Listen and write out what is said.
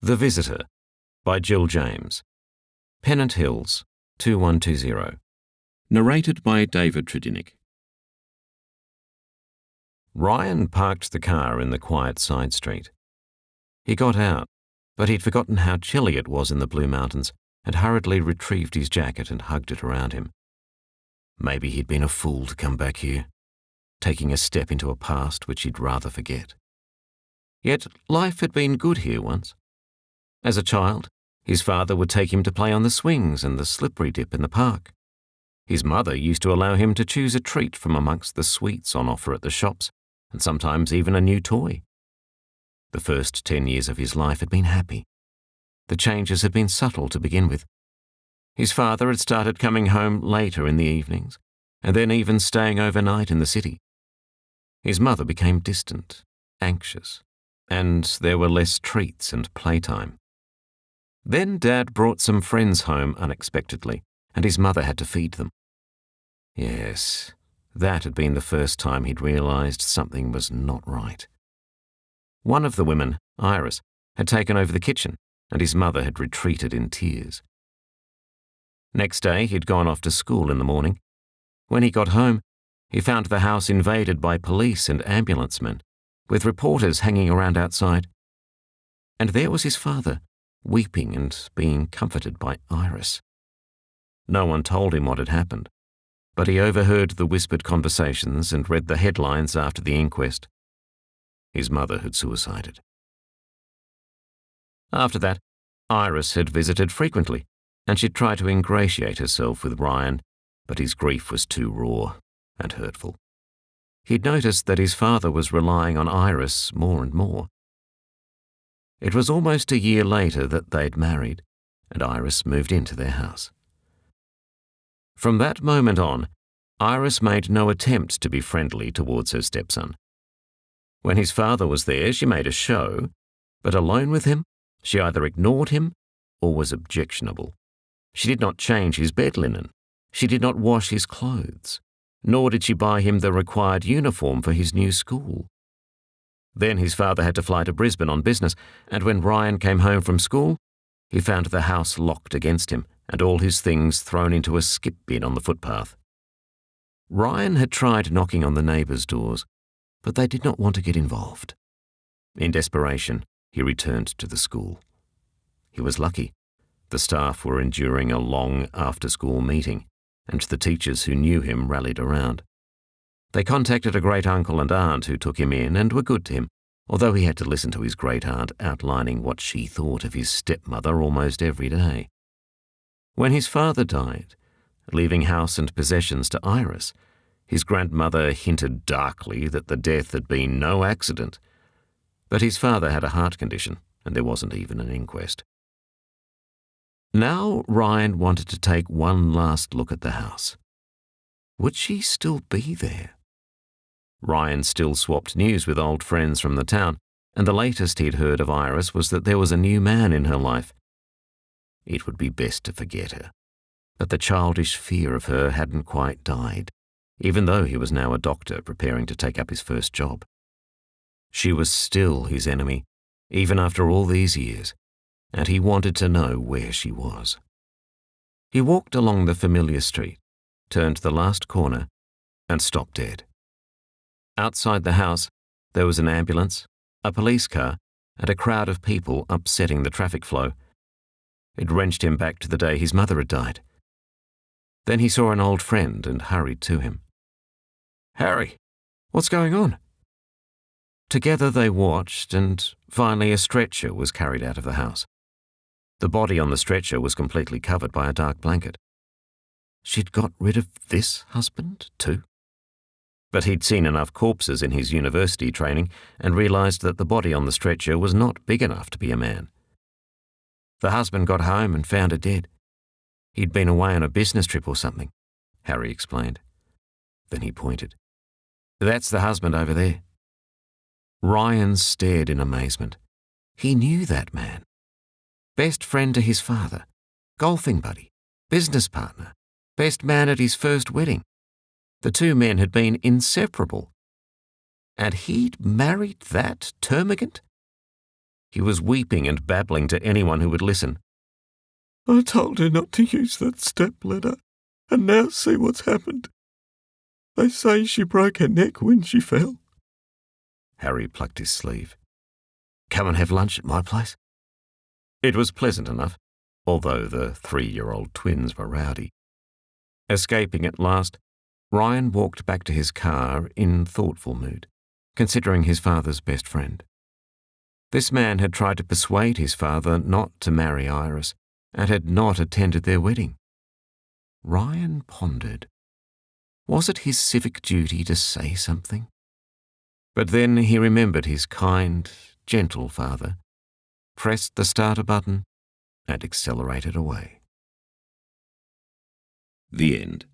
The Visitor by Jill James. Pennant Hills, 2120. Narrated by David Tredinnick. Ryan parked the car in the quiet side street. He got out, but he'd forgotten how chilly it was in the Blue Mountains and hurriedly retrieved his jacket and hugged it around him. Maybe he'd been a fool to come back here, taking a step into a past which he'd rather forget. Yet life had been good here once. As a child, his father would take him to play on the swings and the slippery dip in the park. His mother used to allow him to choose a treat from amongst the sweets on offer at the shops, and sometimes even a new toy. The first 10 years of his life had been happy. The changes had been subtle to begin with. His father had started coming home later in the evenings, and then even staying overnight in the city. His mother became distant, anxious, and there were less treats and playtime. Then Dad brought some friends home unexpectedly, and his mother had to feed them. Yes, that had been the first time he'd realized something was not right. One of the women, Iris, had taken over the kitchen, and his mother had retreated in tears. Next day, he'd gone off to school in the morning. When he got home, he found the house invaded by police and ambulance men, with reporters hanging around outside. And there was his father, weeping and being comforted by Iris. No one told him what had happened, but he overheard the whispered conversations and read the headlines after the inquest. His mother had suicided. After that, Iris had visited frequently, and she'd tried to ingratiate herself with Ryan, but his grief was too raw and hurtful. He'd noticed that his father was relying on Iris more and more. It was almost a year later that they'd married, and Iris moved into their house. From that moment on, Iris made no attempt to be friendly towards her stepson. When his father was there, she made a show, but alone with him, she either ignored him or was objectionable. She did not change his bed linen. She did not wash his clothes, nor did she buy him the required uniform for his new school. Then his father had to fly to Brisbane on business, and when Ryan came home from school, he found the house locked against him and all his things thrown into a skip bin on the footpath. Ryan had tried knocking on the neighbours' doors, but they did not want to get involved. In desperation, he returned to the school. He was lucky. The staff were enduring a long after-school meeting, and the teachers who knew him rallied around. They contacted a great-uncle and aunt who took him in and were good to him, although he had to listen to his great-aunt outlining what she thought of his stepmother almost every day. When his father died, leaving house and possessions to Iris, his grandmother hinted darkly that the death had been no accident. But his father had a heart condition, and there wasn't even an inquest. Now Ryan wanted to take one last look at the house. Would she still be there? Ryan still swapped news with old friends from the town, and the latest he'd heard of Iris was that there was a new man in her life. It would be best to forget her, but the childish fear of her hadn't quite died, even though he was now a doctor preparing to take up his first job. She was still his enemy, even after all these years, and he wanted to know where she was. He walked along the familiar street, turned the last corner, and stopped dead. Outside the house, there was an ambulance, a police car, and a crowd of people upsetting the traffic flow. It wrenched him back to the day his mother had died. Then he saw an old friend and hurried to him. "Harry, what's going on?" Together they watched, and finally a stretcher was carried out of the house. The body on the stretcher was completely covered by a dark blanket. She'd got rid of this husband, too? But he'd seen enough corpses in his university training and realized that the body on the stretcher was not big enough to be a man. The husband got home and found her dead. He'd been away on a business trip or something, Harry explained. Then he pointed. "That's the husband over there." Ryan stared in amazement. He knew that man. Best friend to his father, golfing buddy, business partner, best man at his first wedding. The two men had been inseparable. And he'd married that termagant? He was weeping and babbling to anyone who would listen. I told her not to use that stepladder, and now see what's happened. They say she broke her neck when she fell. Harry plucked his sleeve. Come and have lunch at my place? It was pleasant enough, although the 3-year-old twins were rowdy. Escaping at last, Ryan walked back to his car in thoughtful mood, considering his father's best friend. This man had tried to persuade his father not to marry Iris and had not attended their wedding. Ryan pondered. Was it his civic duty to say something? But then he remembered his kind, gentle father, pressed the starter button, and accelerated away. The end.